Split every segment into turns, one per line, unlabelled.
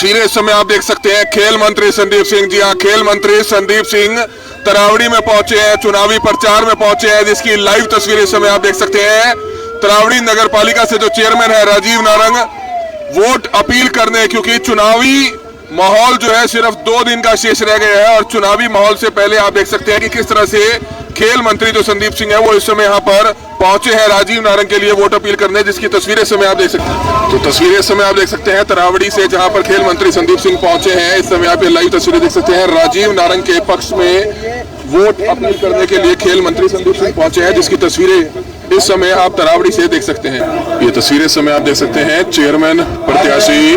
तस्वीरें इस समय आप देख सकते हैं खेल मंत्री संदीप सिंह। जी हाँ, खेल मंत्री संदीप सिंह तरावड़ी में पहुंचे हैं, चुनावी प्रचार में पहुंचे हैं, जिसकी लाइव तस्वीरें इस समय आप देख सकते हैं। तरावड़ी नगर पालिका से जो चेयरमैन है राजीव नारंग, वोट अपील करने, क्योंकि चुनावी माहौल जो है सिर्फ 2 दिन का शेष रह गया है और चुनावी माहौल से पहले आप देख सकते हैं कि किस तरह से खेल मंत्री जो संदीप सिंह है वो इस समय यहाँ पर पहुंचे हैं राजीव नारंग के लिए वोट अपील करने, जिसकी तस्वीरें समय आप देख सकते हैं। तो तस्वीरें इस समय आप देख सकते हैं तरावड़ी से, जहां पर खेल मंत्री संदीप सिंह पहुंचे हैं। इस समय आप ये लाइव तस्वीरें देख सकते हैं। राजीव नारंग के पक्ष में वोट अपील करने के लिए खेल मंत्री संदीप सिंह पहुंचे हैं, जिसकी तस्वीरें इस समय आप तरावड़ी से देख सकते हैं। ये तस्वीरें इस समय आप देख सकते हैं। चेयरमैन प्रत्याशी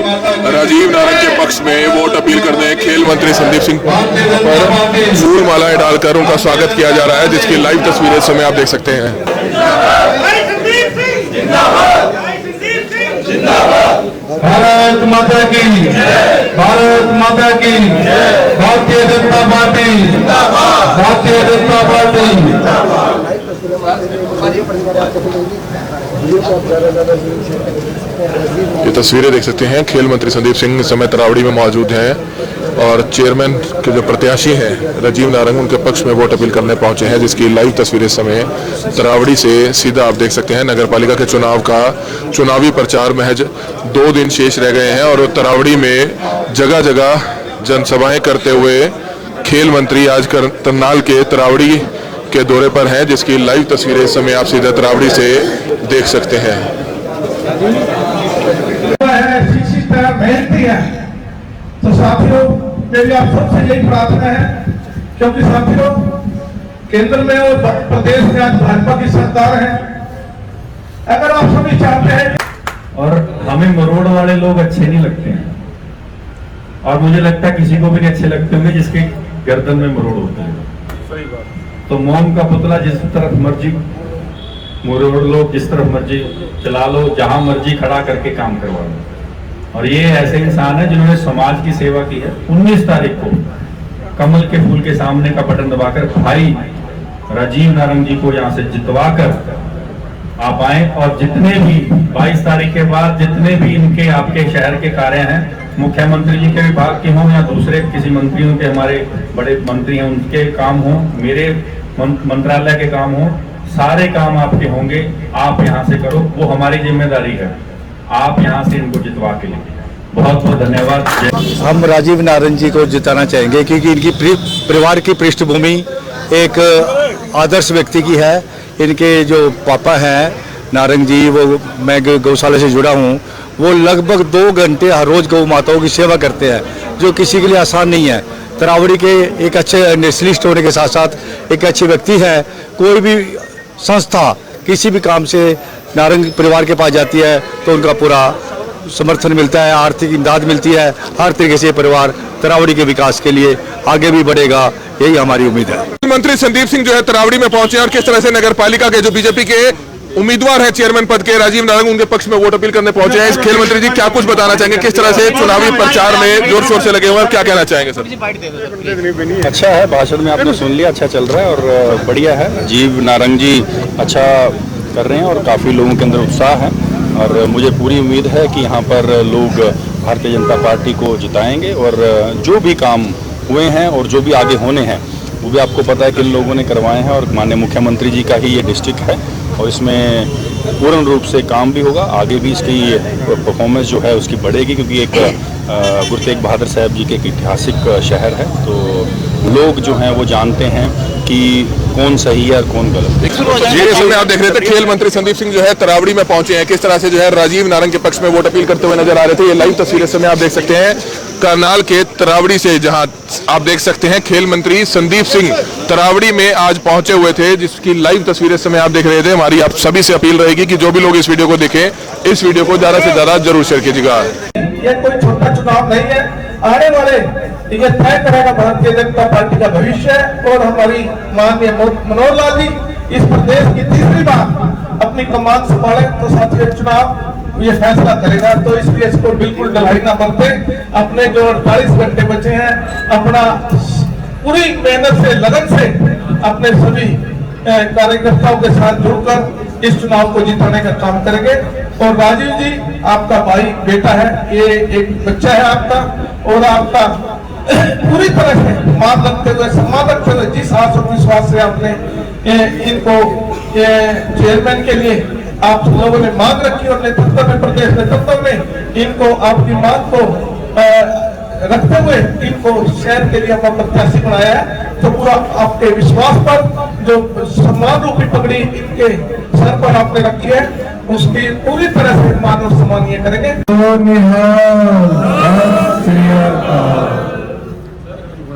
राजीव नारंग के पक्ष में वोट अपील करने खेल मंत्री संदीप सिंह पर फूल मालाएं डालकर उनका स्वागत किया जा रहा है, जिसकी लाइव तस्वीरें इस समय आप देख सकते हैं।
भारत माता की, भारत माता की, भारतीय जनता पार्टी, भारतीय जनता पार्टी।
ये तस्वीरें देख सकते हैं। खेल मंत्री संदीप सिंह इस समय तरावड़ी में मौजूद हैं और चेयरमैन के जो प्रत्याशी हैं राजीव नारंग, उनके पक्ष में वोट अपील करने पहुंचे हैं, जिसकी लाइव तस्वीरें इस समय तरावड़ी से सीधा आप देख सकते हैं। नगर पालिका के चुनाव का चुनावी प्रचार महज 2 दिन शेष रह गए हैं और तरावड़ी में जगह जगह जनसभाएं करते हुए खेल मंत्री आज करनाल के तरावड़ी के दौरे पर हैं, जिसकी लाइव तस्वीरें इस समय आप सीधा तरावड़ी से देख सकते हैं।
शिक्षित है, मेहनती है, तो साथियों मेरी आप सबसे यही प्रार्थना है, क्योंकि साथियों केंद्र में और प्रदेश में आज भाजपा की सरकार है। अगर आप सभी चाहते हैं, और हमें मरोड़ वाले लोग अच्छे नहीं लगते हैं, और मुझे लगता है किसी को भी नहीं अच्छे लगते होंगे जिसके गर्दन में मरोड़ होता है। सही बात। तो मोम का पुतला जिस तरफ मर्जी मरोड़ लो, जिस तरफ मर्जी चला लो, जहां मर्जी खड़ा करके काम करवा लो। और ये ऐसे इंसान है जिन्होंने समाज की सेवा की है। 19 तारीख को कमल के फूल के सामने का बटन दबाकर भाई राजीव नारंग जी को यहाँ से जितवा कर आप आए, और जितने भी 22 तारीख के बाद जितने भी इनके आपके शहर के कार्य हैं, मुख्यमंत्री जी के विभाग के हों या दूसरे किसी मंत्रियों के, हमारे बड़े मंत्री हैं उनके काम हों, मेरे मंत्रालय के काम हों, सारे काम आपके होंगे। आप यहाँ से करो, वो हमारी जिम्मेदारी है। आप यहाँ से इनको जितवा के लेंगे। बहुत बहुत धन्यवाद।
हम राजीव नारंग जी को जिताना चाहेंगे, क्योंकि इनकी परिवार की पृष्ठभूमि एक आदर्श व्यक्ति की है। इनके जो पापा हैं नारंग जी, वो मैं गौशाला से जुड़ा हूँ, वो लगभग 2 घंटे हर रोज गौ माताओं की सेवा करते हैं, जो किसी के लिए आसान नहीं है। तरावड़ी के एक अच्छे नेशनलिस्ट होने के साथ साथ एक अच्छे व्यक्ति है। कोई भी संस्था किसी भी काम से नारंग परिवार के पास जाती है तो उनका पूरा समर्थन मिलता है, आर्थिक इमदाद मिलती है। हर तरीके से परिवार तरावड़ी के विकास के लिए आगे भी बढ़ेगा, यही हमारी उम्मीद है।
मंत्री संदीप सिंह जो है तरावड़ी में पहुंचे और किस तरह से नगर पालिका के जो बीजेपी के उम्मीदवार है चेयरमैन पद के राजीव नारंग, उनके पक्ष में वोट अपील करने पहुंचे हैं। इस खेल मंत्री जी क्या कुछ बताना चाहेंगे, किस तरह से चुनावी प्रचार में जोर शोर से लगे हुए हैं, क्या कहना चाहेंगे सर?
अच्छा है, भाषण में आपने सुन लिया, अच्छा चल रहा है और बढ़िया है। राजीव नारंग जी अच्छा कर रहे हैं और काफ़ी लोगों के अंदर उत्साह है, और मुझे पूरी उम्मीद है कि यहाँ पर लोग भारतीय जनता पार्टी को जिताएंगे, और जो भी काम हुए हैं और जो भी आगे होने हैं वो भी आपको पता है कि इन लोगों ने करवाए हैं, और माननीय मुख्यमंत्री जी का ही ये डिस्ट्रिक्ट है और इसमें पूर्ण रूप से काम भी होगा। आगे भी इसकी परफॉर्मेंस जो है उसकी बढ़ेगी, क्योंकि एक गुरु तेग बहादुर साहब जी के एक ऐतिहासिक शहर है, तो लोग जो हैं वो जानते हैं कि कौन सही है और कौन गलत।
ये समय आप देख रहे थे खेल मंत्री संदीप सिंह जो है तरावड़ी में पहुंचे हैं, किस तरह से जो है राजीव नारंग के पक्ष में वोट अपील करते हुए नजर आ रहे थे। ये लाइव तस्वीरें समय आप देख सकते हैं करनाल के तरावड़ी से, जहां आप देख सकते हैं खेल मंत्री संदीप सिंह तरावड़ी में आज पहुंचे हुए थे, जिसकी लाइव तस्वीरें समय आप देख रहे थे। हमारी आप सभी से अपील रहेगी कि जो भी लोग इस वीडियो को देखें, इस वीडियो को ज्यादा से ज्यादा जरूर शेयर कीजिएगा।
ये कोई छोटा चुनाव नहीं है, आने वाले ये तय करेगा भारतीय जनता पार्टी का भविष्य, और हमारी माननीय मनोहर लाल जी इस प्रदेश की तीसरी बार अपनी कमान संभाले तो साथियों चुनाव ये फैसला करेगा। तो इसलिए इसको बिल्कुल डलाई ना बनते, अपने जो 48 घंटे बचे हैं अपना पूरी मेहनत से लगन से अपने सभी कार्यकर्ताओं के साथ जुड़कर इस चुनाव को जिताने का काम करेंगे। और राजीव जी आपका भाई बेटा है, ये एक बच्चा है आपका, और आपका पूरी तरह से मान रखते हुए, सम्मान रखते हुए, जिस आस और विश्वास से आपने इनको चेयरमैन के लिए आप लोगों ने मांग रखी और नेतृत्व में, प्रदेश नेतृत्व में इनको आपकी मांग को रखते हुए इनको शहर के लिए अपना प्रत्याशी बनाया है। तो पूरा आपके विश्वास पर जो सम्मान रूपी पगड़ी इनके सर पर आपने रखी है, उसकी पूरी तरह से मान और सम्मान ये करेंगे।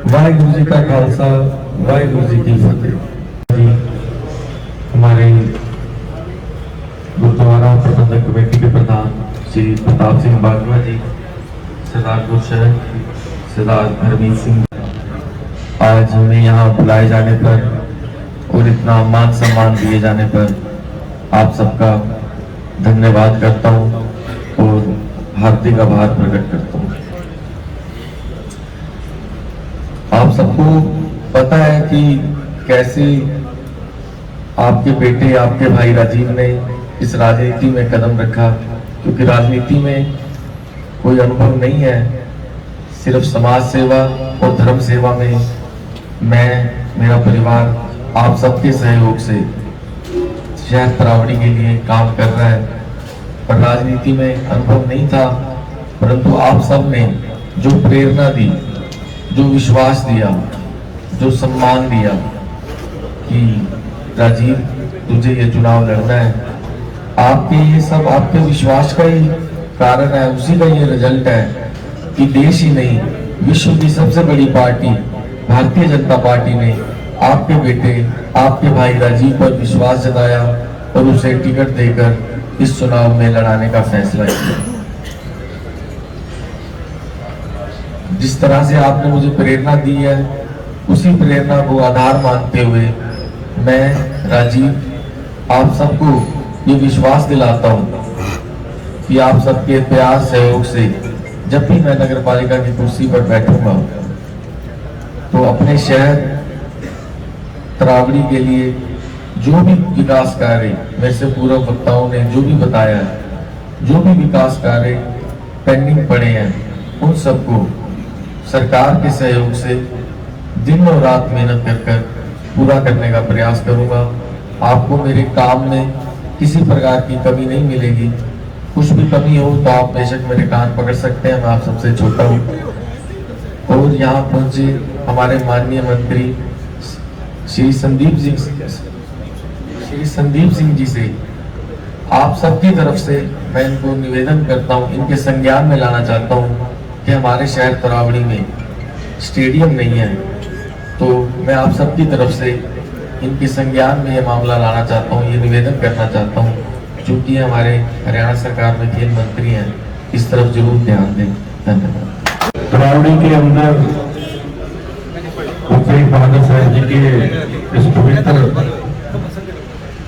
वाहिगुरु जी का खालसा, वाहिगुरु जी की फतेह। हमारे गुरुद्वारा प्रबंधक कमेटी के प्रधान श्री प्रताप सिंह बाजवा जी, सरदार गुरशरण, सरदार हरमीत सिंह, आज हमें यहाँ बुलाए जाने पर और इतना मान सम्मान दिए जाने पर आप सबका धन्यवाद करता हूँ और हार्दिक आभार प्रकट करता हूँ। आप सबको पता है कि कैसे आपके बेटे, आपके भाई राजीव ने इस राजनीति में कदम रखा, क्योंकि राजनीति में कोई अनुभव नहीं है। सिर्फ समाज सेवा और धर्म सेवा में मैं, मेरा परिवार आप सबके सहयोग से शहर तरावड़ी के लिए काम कर रहा है। पर राजनीति में अनुभव नहीं था, परंतु आप सब ने जो प्रेरणा दी, जो विश्वास दिया, जो सम्मान दिया कि राजीव तुझे ये चुनाव लड़ना है, आपके ये सब आपके विश्वास का ही कारण है, उसी का ये रिजल्ट है कि देश ही नहीं, विश्व की सबसे बड़ी पार्टी भारतीय जनता पार्टी ने आपके बेटे, आपके भाई राजीव पर विश्वास जताया और उसे टिकट देकर इस चुनाव में लड़ाने का फैसला किया। जिस तरह से आपने मुझे प्रेरणा दी है, उसी प्रेरणा को आधार मानते हुए मैं राजीव आप सबको ये विश्वास दिलाता हूँ कि आप सबके प्यार सहयोग से जब भी मैं नगर पालिका की कुर्सी पर बैठूंगा तो अपने शहर तरावड़ी के लिए जो भी विकास कार्य मेरे से पूर्व वक्ताओं ने जो भी बताया है, जो भी विकास कार्य पेंडिंग पड़े हैं, उन सबको सरकार के सहयोग से दिन और रात मेहनत कर पूरा करने का प्रयास करूंगा। आपको मेरे काम में किसी प्रकार की कमी नहीं मिलेगी। कुछ भी कमी हो तो आप बेशक मेरे कान पकड़ सकते हैं, मैं आप सबसे छोटा हूँ। और यहाँ पहुंचे हमारे माननीय मंत्री श्री संदीप सिंह जी से आप सबकी तरफ से मैं इनको निवेदन करता हूँ, इनके संज्ञान में लाना चाहता हूँ कि हमारे शहर तरावड़ी में स्टेडियम नहीं है, तो मैं आप सबकी तरफ से इनके संज्ञान में ये मामला लाना चाहता हूँ, ये निवेदन करना चाहता हूँ। चूंकि हमारे हरियाणा सरकार में खेल मंत्री हैं, इस तरफ जरूर ध्यान दें। धन्यवाद।
तरावड़ी के अंदर तेग बहादुर साहब जी के इस पवित्र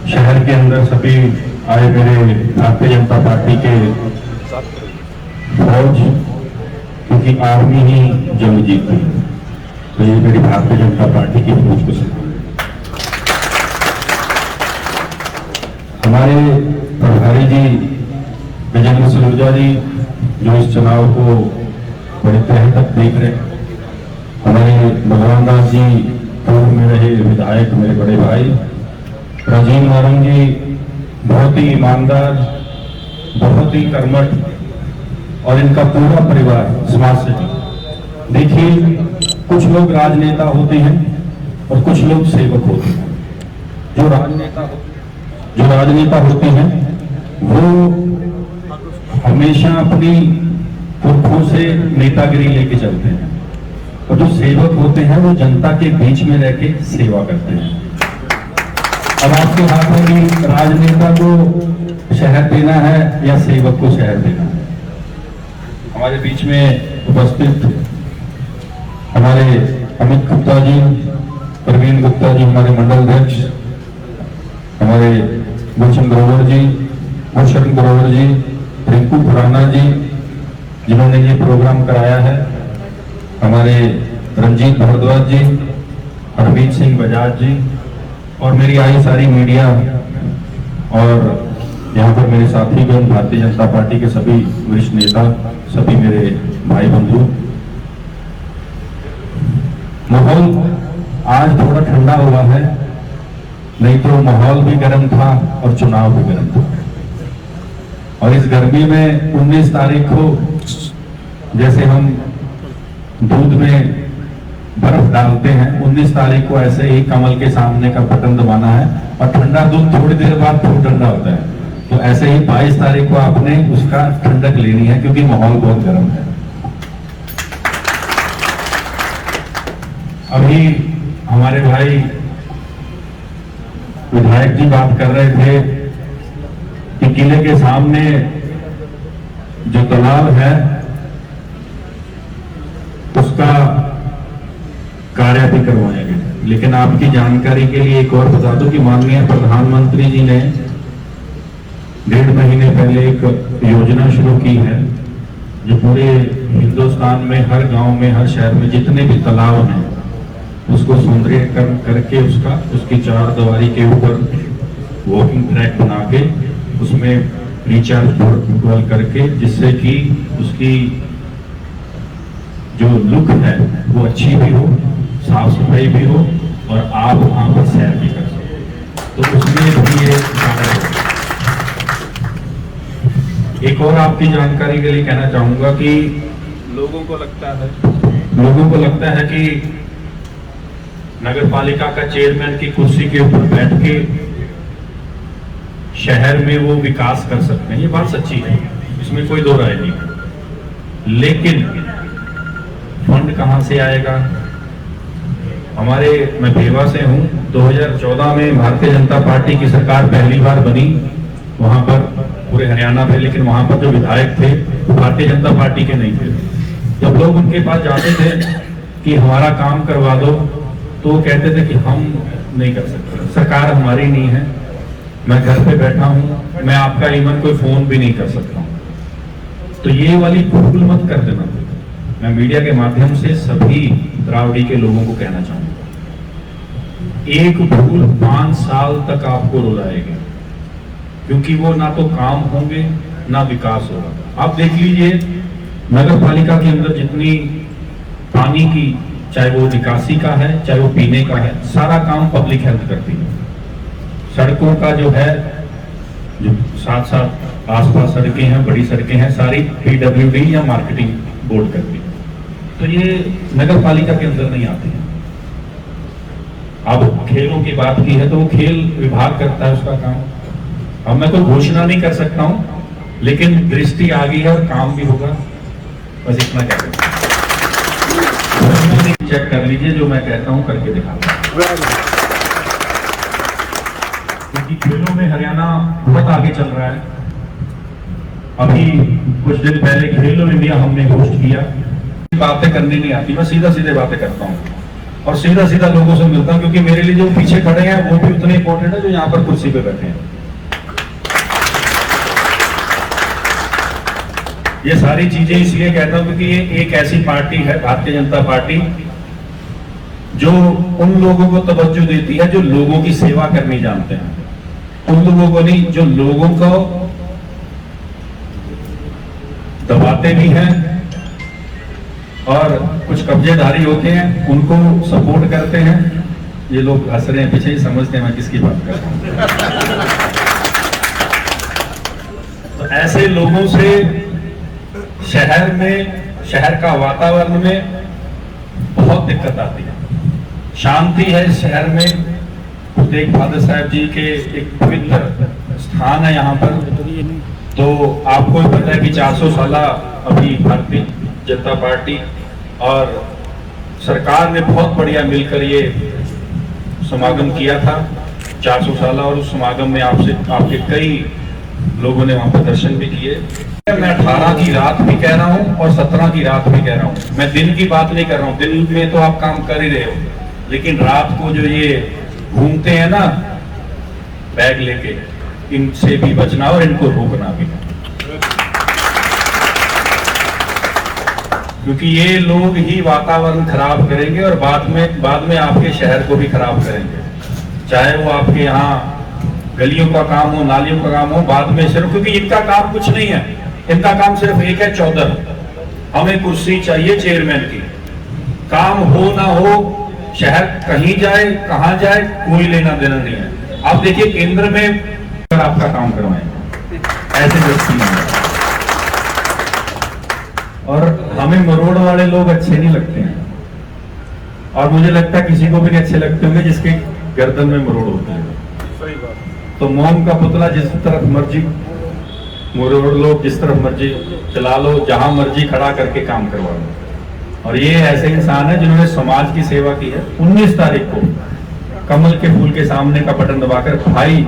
शहर के अंदर सभी आए मेरे भारतीय जनता पार्टी के फौज, क्योंकि आर्मी ही जंग जीती, तो ये मेरी भारतीय जनता पार्टी की फौज को सलाम। हमारे प्रभारी जी विजेंद्र सलूजा जी जो इस चुनाव को बड़े तह तक देख रहे हैं, हमारे भगवान दास जी पूर्व में रहे विधायक मेरे बड़े भाई राजीव नारंग जी, बहुत ही ईमानदार, बहुत ही कर्मठ, और इनका पूरा परिवार समाज सेवी। देखिए, कुछ लोग राजनेता होते हैं और कुछ लोग सेवक होते हैं। जो राजनेता होते हैं वो हमेशा अपनी पुरखों से नेतागिरी लेके चलते हैं, और जो सेवक होते हैं वो जनता के बीच में रह के सेवा करते हैं। अब आपके हाथ में भी राजनेता को शहर देना है या सेवक को शहर देना है। हमारे बीच में उपस्थित हमारे अमित गुप्ता जी, प्रवीण गुप्ता जी हमारे मंडल अध्यक्ष, हमारे गुलशन ग्रोवर जी, गुलशरण ग्रोवर जी, रिंकू खुराना जी जिन्होंने ये प्रोग्राम कराया है, हमारे रंजीत भारद्वाज जी, हरमीत सिंह बजाज जी, और मेरी आई सारी मीडिया, और यहाँ पर मेरे साथीगण, भारतीय जनता पार्टी के सभी वरिष्ठ नेता, सभी मेरे भाई बंधु। माहौल आज थोड़ा ठंडा हुआ है, नहीं तो माहौल भी गर्म था और चुनाव भी गर्म था। और इस गर्मी में 19 तारीख को जैसे हम दूध में बर्फ डालते हैं, 19 तारीख को ऐसे ही कमल के सामने का बटन दबाना है और ठंडा दूध थोड़ी देर बाद फिर ठंडा होता है। तो ऐसे ही 22 तारीख को आपने उसका ठंडक लेनी है, क्योंकि माहौल बहुत गर्म है। अभी हमारे भाई विधायक जी बात कर रहे थे कि किले के सामने जो तालाब है उसका कार्य भी करवाएंगे। लेकिन आपकी जानकारी के लिए एक और बता दूं कि माननीय प्रधानमंत्री जी ने 1.5 महीने पहले एक योजना शुरू की है, जो पूरे हिंदुस्तान में हर गांव में, हर शहर में जितने भी तालाब हैं उसको सौंदर्यीकरण करके उसकी 4 दीवारी के ऊपर वॉकिंग ट्रैक बना के उसमें रिचार्ज ट्यूबवेल करके, जिससे कि उसकी जो लुक है वो अच्छी भी हो, साफ सफाई भी हो और आप वहां पर सैर भी कर सको। तो उसमें भी ये एक और आपकी जानकारी के लिए कहना चाहूंगा कि लोगों को लगता है कि नगर पालिका का चेयरमैन की कुर्सी के ऊपर बैठ के शहर में वो विकास कर सकते हैं। ये बात सच्ची है, इसमें कोई दो राय नहीं। लेकिन फंड कहां से आएगा? मैं भेवा से हूं। 2014 में भारतीय जनता पार्टी की सरकार पहली बार बनी, वहां पर पूरे हरियाणा में, लेकिन वहां पर जो विधायक थे वो भारतीय जनता पार्टी के नहीं थे। जब लोग उनके पास जाते थे कि हमारा काम करवा दो, तो वो कहते थे कि हम नहीं कर सकते, सरकार हमारी नहीं है, मैं घर पे बैठा हूं, मैं आपका इवन कोई फोन भी नहीं कर सकता हूं। तो ये वाली भूल मत कर देना। मैं मीडिया के माध्यम से सभी द्रावड़ी के लोगों को कहना चाहूंगा, एक भूल 5 साल तक आपको रुलाएगी, क्योंकि वो ना तो काम होंगे ना विकास होगा। आप देख लीजिए, नगर पालिका के अंदर जितनी पानी की, चाहे वो निकासी का है चाहे वो पीने का है, सारा काम पब्लिक हेल्थ करती है। सड़कों का जो है, जो साथ साथ आसपास सड़कें हैं, बड़ी सड़कें हैं, सारी PWD या मार्केटिंग बोर्ड करती है। तो ये नगर पालिका के अंदर नहीं आती है। अब खेलों की बात की है तो वो खेल विभाग करता है उसका काम। अब मैं कोई घोषणा नहीं कर सकता हूं, लेकिन दृष्टि आ गई है और काम भी होगा, बस इतना कह सकता हूं। चेक कर लीजिए, जो मैं कहता हूं करके दिखाता हूं। क्योंकि खेलों में हरियाणा बहुत आगे चल रहा है। अभी कुछ दिन पहले खेलो इंडिया हमने होस्ट किया। बातें करनी नहीं आती, मैं सीधा सीधे बातें करता हूँ और सीधा सीधा लोगों से मिलता हूँ, क्योंकि मेरे लिए जो पीछे खड़े हैं वो भी उतने इंपॉर्टेंट है जो यहाँ पर कुर्सी पे बैठे हैं। ये सारी चीजें इसलिए कहता हूं क्योंकि ये एक ऐसी पार्टी है, भारतीय जनता पार्टी, जो उन लोगों को तवज्जो देती है जो लोगों की सेवा करनी जानते हैं। उन लोगों को नहीं जो लोगों को दबाते भी हैं और कुछ कब्जेदारी होते हैं उनको सपोर्ट करते हैं। ये लोग हंस रहे हैं पीछे, ही समझते हैं मैं किसकी बात कर रहा हूं। तो ऐसे लोगों से शहर में, शहर का वातावरण में बहुत दिक्कत आती है। शांति है इस शहर में। तेग बहादुर साहब जी के एक पवित्र स्थान है यहाँ पर। तो आपको भी पता है कि 400 साल अभी भारतीय जनता पार्टी और सरकार ने बहुत बढ़िया मिलकर ये समागम किया था 400 साल, और उस समागम में आपके कई लोगों ने वहां पर दर्शन भी किए। मैं 18 की रात भी कह रहा हूं और 17 की रात भी कह रहा हूं। मैं दिन की बात नहीं कर रहा हूं, दिन में तो आप काम कर ही रहे हो, लेकिन रात को जो ये घूमते हैं ना बैग लेके, इनसे भी बचना और इनको रोकना भी, क्योंकि ये लोग ही वातावरण खराब करेंगे और बाद में आपके शहर को भी खराब करेंगे। चाहे वो आपके यहाँ गलियों का काम हो, नालियों का काम हो, बाद में सिर्फ, क्योंकि इनका काम कुछ नहीं है, इनका काम सिर्फ एक है, चौधर। हमें कुर्सी चाहिए चेयरमैन की, काम हो ना हो, शहर कहीं जाए कहां जाए कोई लेना देना नहीं है। आप देखिए केंद्र में अगर आपका काम करवाएं ऐसे व्यक्ति हैं, और हमें मरोड़ वाले लोग अच्छे नहीं लगते हैं, और मुझे लगता है किसी को भी नहीं अच्छे लगते होंगे जिसके गर्दन में मरोड़ होते हैं। तो मोम का पुतला जिस तरफ मर्जी मरोड़ लो, जिस तरफ मर्जी चला लो, जहां मर्जी खड़ा करके काम करवा लो। और ये ऐसे इंसान है जिन्होंने समाज की सेवा की है। 19 तारीख को कमल के फूल के सामने का बटन दबाकर भाई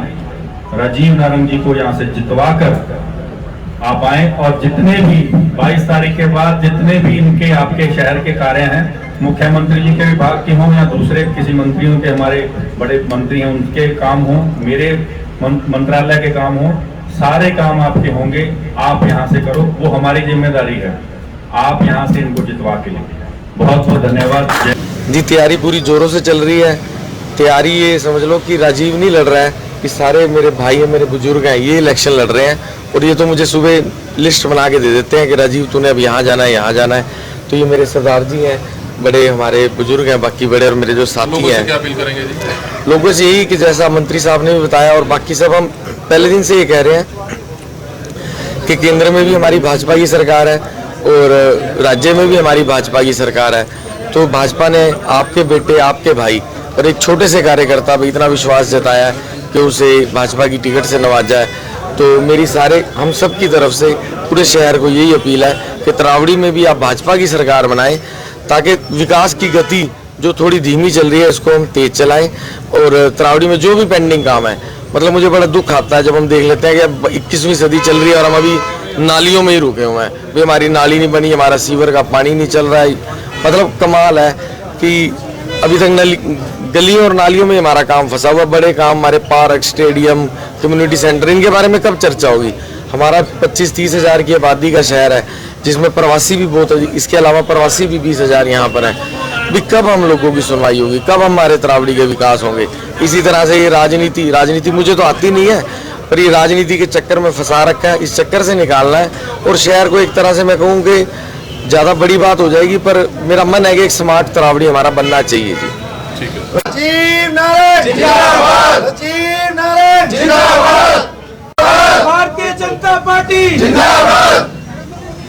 राजीव नारंग जी को यहाँ से जितवा कर आप आए, और जितने भी 22 तारीख के बाद जितने भी इनके आपके शहर के कार्य हैं, मुख्यमंत्री जी के विभाग के हों या दूसरे किसी मंत्रियों के, हमारे बड़े मंत्री हैं उनके काम हों, मेरे मंत्रालय के काम हों, सारे काम आपके होंगे। आप यहाँ से करो, वो हमारी जिम्मेदारी है। आप यहाँ से इनको जितवा के लेंगे। बहुत बहुत धन्यवाद
जी। तैयारी पूरी जोरों से चल रही है। तैयारी ये समझ लो कि राजीव नहीं लड़ रहा है, कि सारे मेरे भाई हैं, मेरे बुजुर्ग हैं, ये इलेक्शन लड़ रहे हैं। और ये तो मुझे सुबह लिस्ट बना के दे देते हैं कि राजीव तूने अब यहाँ जाना है, यहाँ जाना है। तो ये मेरे सरदार जी हैं, बड़े हमारे बुजुर्ग हैं, बाकी बड़े और मेरे जो साथी हैं।
क्या अपील करेंगे जी?
लोगों से यही कि जैसा मंत्री साहब ने भी बताया, और बाकी सब हम पहले दिन से ये कह रहे हैं कि केंद्र में भी हमारी भाजपा की सरकार है और राज्य में भी हमारी भाजपा की सरकार है। तो भाजपा ने आपके बेटे, आपके भाई और एक छोटे से कार्यकर्ता पर इतना विश्वास जताया है कि उसे भाजपा की टिकट से नवाजा है। तो मेरी सारे हम सब की तरफ से पूरे शहर को यही अपील है कि तरावड़ी में भी आप भाजपा की सरकार बनाएं, ताकि विकास की गति जो थोड़ी धीमी चल रही है इसको हम तेज चलाएं। और तरावड़ी में जो भी पेंडिंग काम है, मतलब मुझे बड़ा दुख आता है जब हम देख लेते हैं कि अब 21वीं सदी चल रही है और हम अभी नालियों में ही रुके हुए हैं। भाई हमारी नाली नहीं बनी, हमारा सीवर का पानी नहीं चल रहा है। मतलब कमाल है कि अभी तक गलियों और नालियों में हमारा काम फंसा हुआ। बड़े काम हमारे पार्क, स्टेडियम, कम्युनिटी सेंटर, इनके बारे में कब चर्चा होगी? हमारा 25-30 हज़ार की आबादी का शहर है जिसमें प्रवासी भी बहुत है, इसके अलावा प्रवासी भी 20 हज़ार यहाँ पर हैं। भी कब हम लोगों की सुनवाई होगी, कब हमारे तरावड़ी के विकास होंगे? इसी तरह से ये राजनीति मुझे तो आती नहीं है, पर ये राजनीति के चक्कर में फंसा रखा है, इस चक्कर से निकालना है। और शहर को एक तरह से मैं कहूँ कि ज़्यादा बड़ी बात हो जाएगी, पर मेरा मन है कि एक स्मार्ट तरावड़ी हमारा बनना चाहिए जी।
राजीव नारायण जिंदाबाद, राजीव नारायण जिंदाबाद, भारतीय जनता पार्टी जिंदाबाद।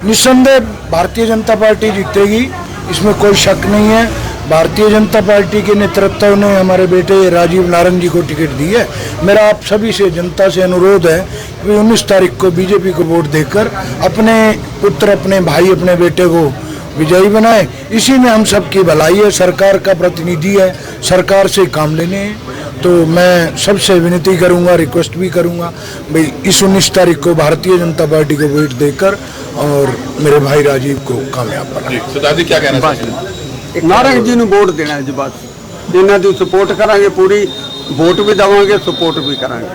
निस्संदेह भारतीय जनता पार्टी जीतेगी, इसमें कोई शक नहीं है। भारतीय जनता पार्टी के नेतृत्व ने हमारे बेटे राजीव नारंग जी को टिकट दी है। मेरा आप सभी से, जनता से अनुरोध है कि 19 तारीख को बीजेपी को वोट देकर अपने पुत्र, अपने भाई, अपने बेटे को विजयी बनाए। इसी में हम सबकी भलाई है। सरकार का प्रतिनिधि है, सरकार से काम लेने हैं। तो मैं सबसे विनती करूंगा, रिक्वेस्ट भी करूंगा, भाई इस 19 तारीख को भारतीय जनता पार्टी को वोट देकर और मेरे भाई राजीव को कामयाब बनाए।
सरदार जी क्या कहना चाहते हैं?
नारंग जी ਨੂੰ ਵੋਟ ਦੇਣਾ ਜੀ, ਬਸ ਇਹਨਾਂ ਦੀ ਸਪੋਰਟ ਕਰਾਂਗੇ, ਪੂਰੀ ਵੋਟ ਵੀ ਦੇਵਾਂਗੇ, ਸਪੋर्ट भी करांगे।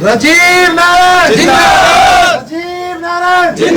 राजीव नारायण जिंदाबाद, राजीव नारायण जिंदाबाद।